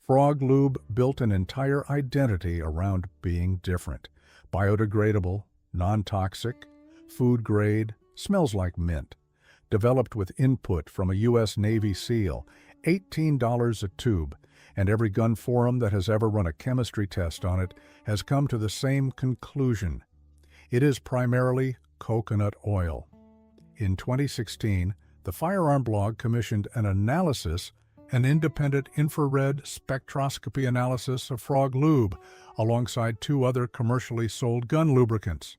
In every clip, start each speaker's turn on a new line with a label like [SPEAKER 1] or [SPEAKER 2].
[SPEAKER 1] Frog Lube built an entire identity around being different. Biodegradable, non-toxic, food grade, smells like mint. Developed with input from a U.S. Navy SEAL, $18 a tube, and every gun forum that has ever run a chemistry test on it has come to the same conclusion. It is primarily coconut oil. In 2016, the Firearm Blog commissioned an independent infrared spectroscopy analysis of Frog Lube, alongside 2 other commercially sold gun lubricants.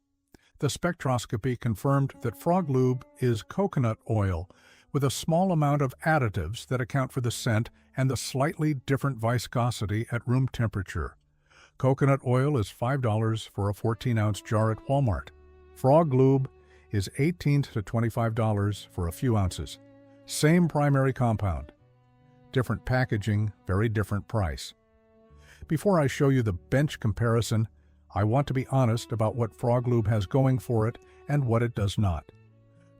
[SPEAKER 1] The spectroscopy confirmed that Frog Lube is coconut oil, with a small amount of additives that account for the scent and the slightly different viscosity at room temperature. Coconut oil is $5 for a 14-ounce jar at Walmart. Frog Lube is $18 to $25 for a few ounces. Same primary compound. Different packaging, very different price. Before I show you the bench comparison, I want to be honest about what Frog Lube has going for it and what it does not.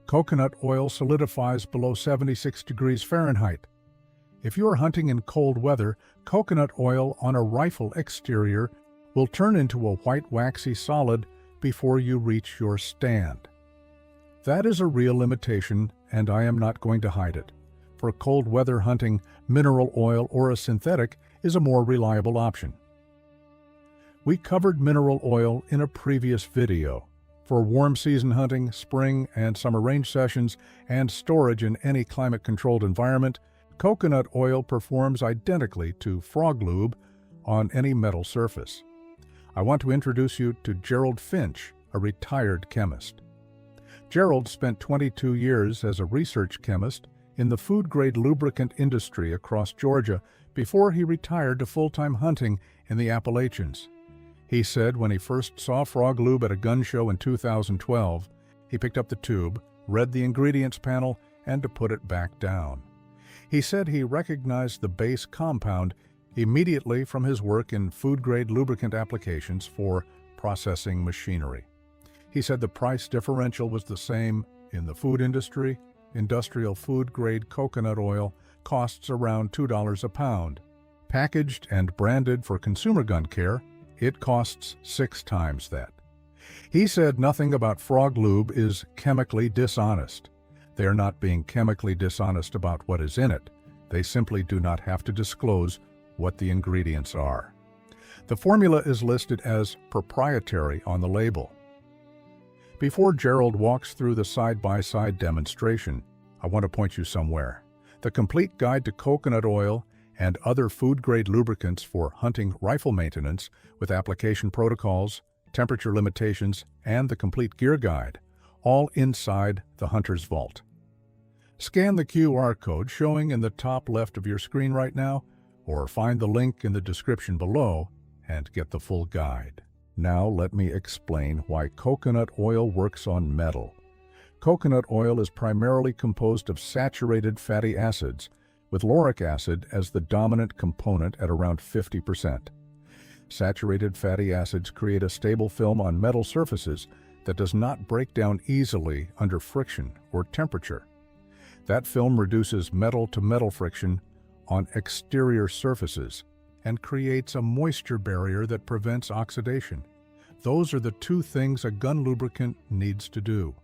[SPEAKER 1] Coconut oil solidifies below 76 degrees Fahrenheit. If you are hunting in cold weather, coconut oil on a rifle exterior will turn into a white waxy solid before you reach your stand. That is a real limitation, and I am not going to hide it. For cold weather hunting, mineral oil or a synthetic is a more reliable option. We covered mineral oil in a previous video. For warm season hunting, spring and summer range sessions, and storage in any climate-controlled environment, coconut oil performs identically to Frog Lube on any metal surface. I want to introduce you to Gerald Finch, a retired chemist. Gerald spent 22 years as a research chemist in the food-grade lubricant industry across Georgia before he retired to full-time hunting in the Appalachians. He said when he first saw Frog Lube at a gun show in 2012, he picked up the tube, read the ingredients panel, and to put it back down. He said he recognized the base compound immediately from his work in food-grade lubricant applications for processing machinery. He said the price differential was the same in the food industry. Industrial food-grade coconut oil costs around $2 a pound. Packaged and branded for consumer gun care, it costs 6 times that. He said nothing about Frog Lube is chemically dishonest. They are not being chemically dishonest about what is in it. They simply do not have to disclose what the ingredients are. The formula is listed as proprietary on the label. Before Gerald walks through the side-by-side demonstration, I want to point you somewhere. The complete guide to coconut oil and other food-grade lubricants for hunting rifle maintenance with application protocols, temperature limitations, and the complete gear guide, all inside the Hunter's Vault. Scan the QR code showing in the top left of your screen right now, or find the link in the description below and get the full guide. Now let me explain why coconut oil works on metal. Coconut oil is primarily composed of saturated fatty acids, with lauric acid as the dominant component at around 50%. Saturated fatty acids create a stable film on metal surfaces that does not break down easily under friction or temperature. That film reduces metal-to-metal friction on exterior surfaces and creates a moisture barrier that prevents oxidation. Those are the 2 things a gun lubricant needs to do.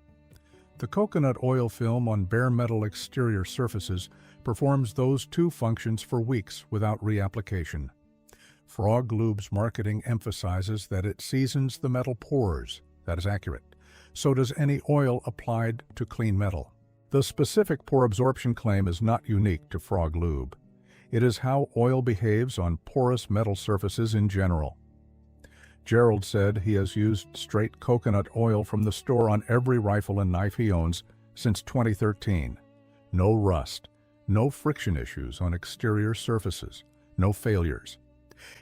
[SPEAKER 1] The coconut oil film on bare metal exterior surfaces performs those 2 functions for weeks without reapplication. Frog Lube's marketing emphasizes that it seasons the metal pores. That is accurate. So does any oil applied to clean metal. The specific pore absorption claim is not unique to Frog Lube. It is how oil behaves on porous metal surfaces in general. Gerald said he has used straight coconut oil from the store on every rifle and knife he owns since 2013. No rust, no friction issues on exterior surfaces, no failures.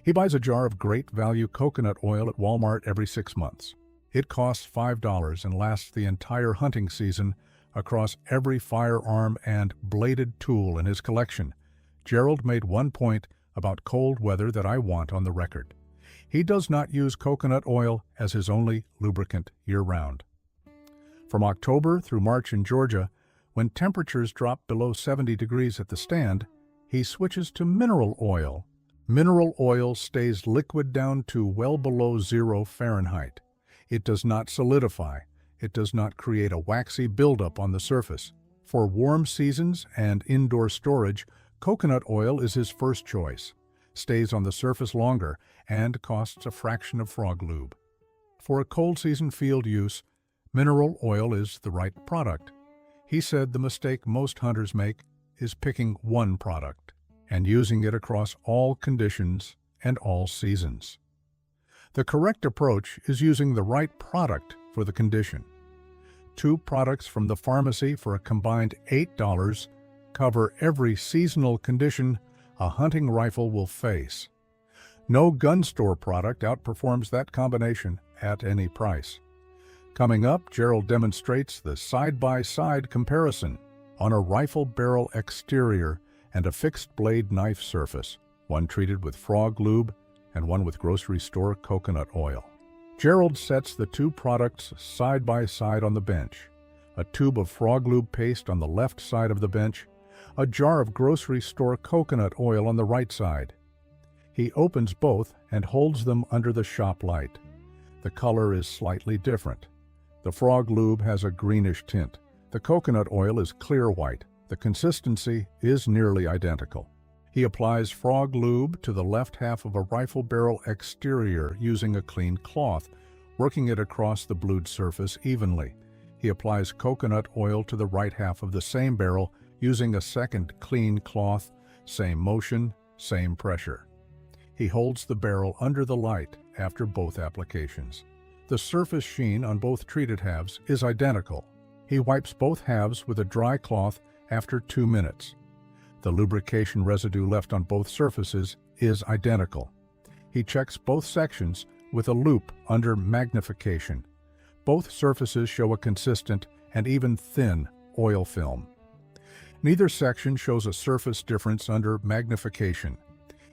[SPEAKER 1] He buys a jar of great value coconut oil at Walmart every 6 months. It costs $5 and lasts the entire hunting season across every firearm and bladed tool in his collection. Gerald made one point about cold weather that I want on the record. He does not use coconut oil as his only lubricant year-round. From October through March in Georgia, when temperatures drop below 70 degrees at the stand, he switches to mineral oil. Mineral oil stays liquid down to well below 0 Fahrenheit. It does not solidify. It does not create a waxy buildup on the surface. For warm seasons and indoor storage, coconut oil is his first choice, stays on the surface longer, and costs a fraction of Frog Lube. For a cold season field use, mineral oil is the right product. He said the mistake most hunters make is picking one product and using it across all conditions and all seasons. The correct approach is using the right product for the condition. 2 products from the pharmacy for a combined $8 cover every seasonal condition a hunting rifle will face. No gun store product outperforms that combination at any price. Coming up, Gerald demonstrates the side-by-side comparison on a rifle barrel exterior and a fixed-blade knife surface, one treated with Frog Lube and one with grocery store coconut oil. Gerald sets the 2 products side by side on the bench, a tube of Frog Lube paste on the left side of the bench, a jar of grocery store coconut oil on the right side. He opens both and holds them under the shop light. The color is slightly different. The Frog Lube has a greenish tint. The coconut oil is clear white. The consistency is nearly identical. He applies Frog Lube to the left half of a rifle barrel exterior using a clean cloth, working it across the blued surface evenly. He applies coconut oil to the right half of the same barrel using a second clean cloth, same motion, same pressure. He holds the barrel under the light after both applications. The surface sheen on both treated halves is identical. He wipes both halves with a dry cloth after 2 minutes. The lubrication residue left on both surfaces is identical. He checks both sections with a loupe under magnification. Both surfaces show a consistent and even thin oil film. Neither section shows a surface difference under magnification.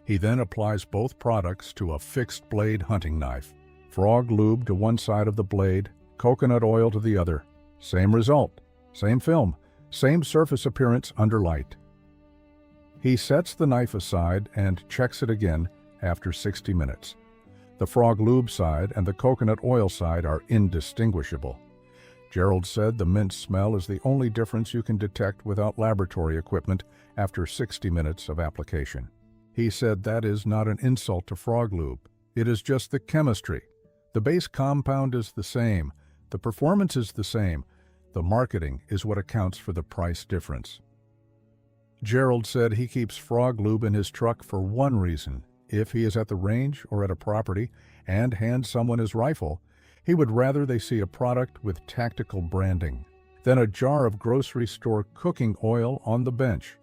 [SPEAKER 1] He then applies both products to a fixed blade hunting knife. Frog Lube to one side of the blade, coconut oil to the other. Same result, same film, same surface appearance under light. He sets the knife aside and checks it again after 60 minutes. The Frog Lube side and the coconut oil side are indistinguishable. Gerald said the mint smell is the only difference you can detect without laboratory equipment after 60 minutes of application. He said that is not an insult to Frog Lube. It is just the chemistry. The base compound is the same. The performance is the same. The marketing is what accounts for the price difference. Gerald said he keeps Frog Lube in his truck for one reason. If he is at the range or at a property and hands someone his rifle, he would rather they see a product with tactical branding than a jar of grocery store cooking oil on the bench.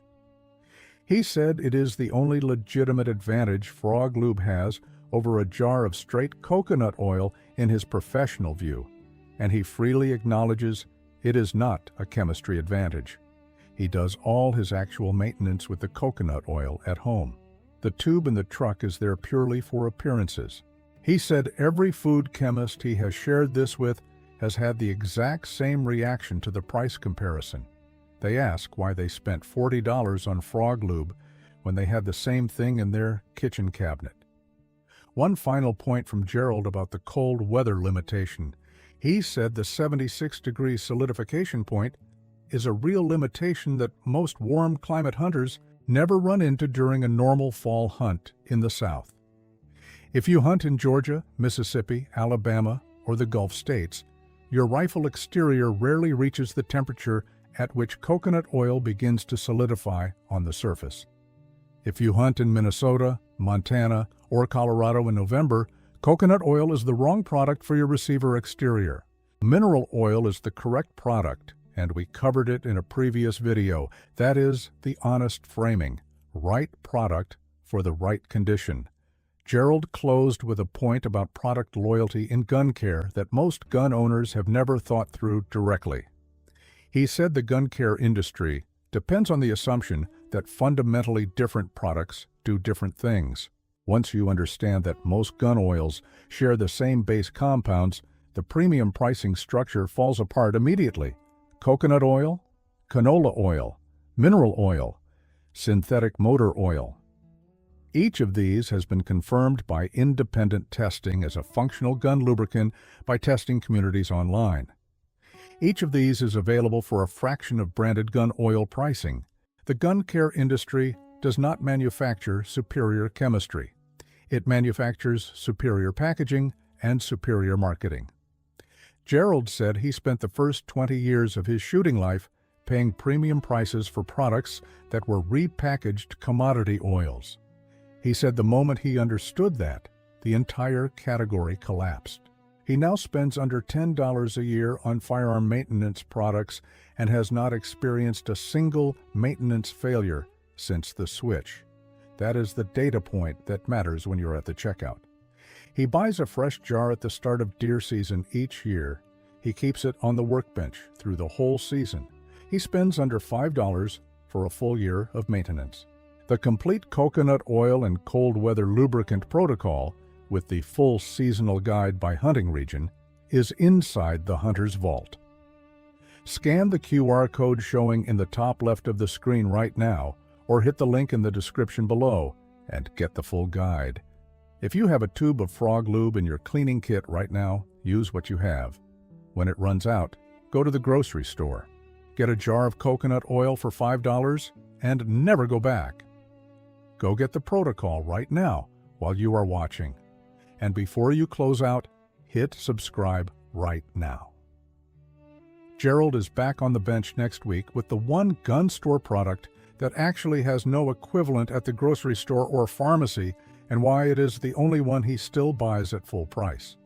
[SPEAKER 1] He said it is the only legitimate advantage Frog Lube has over a jar of straight coconut oil in his professional view, and he freely acknowledges it is not a chemistry advantage. He does all his actual maintenance with the coconut oil at home. The tube in the truck is there purely for appearances. He said every food chemist he has shared this with has had the exact same reaction to the price comparison. They ask why they spent $40 on Frog Lube when they had the same thing in their kitchen cabinet. One final point from Gerald about the cold weather limitation. He said the 76-degree solidification point is a real limitation that most warm climate hunters never run into during a normal fall hunt in the South. If you hunt in Georgia, Mississippi, Alabama, or the Gulf states, your rifle exterior rarely reaches the temperature at which coconut oil begins to solidify on the surface. If you hunt in Minnesota, Montana, or Colorado in November, coconut oil is the wrong product for your receiver exterior. Mineral oil is the correct product, and we covered it in a previous video. That is the honest framing, right product for the right condition. Gerald closed with a point about product loyalty in gun care that most gun owners have never thought through directly. He said the gun care industry depends on the assumption that fundamentally different products do different things. Once you understand that most gun oils share the same base compounds, the premium pricing structure falls apart immediately. Coconut oil, canola oil, mineral oil, synthetic motor oil. Each of these has been confirmed by independent testing as a functional gun lubricant by testing communities online. Each of these is available for a fraction of branded gun oil pricing. The gun care industry does not manufacture superior chemistry. It manufactures superior packaging and superior marketing. Gerald said he spent the first 20 years of his shooting life paying premium prices for products that were repackaged commodity oils. He said the moment he understood that, the entire category collapsed. He now spends under $10 a year on firearm maintenance products and has not experienced a single maintenance failure since the switch. That is the data point that matters when you're at the checkout. He buys a fresh jar at the start of deer season each year. He keeps it on the workbench through the whole season. He spends under $5 for a full year of maintenance. The complete coconut oil and cold weather lubricant protocol, with the full seasonal guide by hunting region, is inside the hunter's vault. Scan the QR code showing in the top left of the screen right now, or hit the link in the description below and get the full guide. If you have a tube of Frog Lube in your cleaning kit right now, use what you have. When it runs out, go to the grocery store. Get a jar of coconut oil for $5 and never go back. Go get the protocol right now while you are watching. And before you close out, hit subscribe right now. Gerald is back on the bench next week with the one gun store product that actually has no equivalent at the grocery store or pharmacy, and why it is the only one he still buys at full price.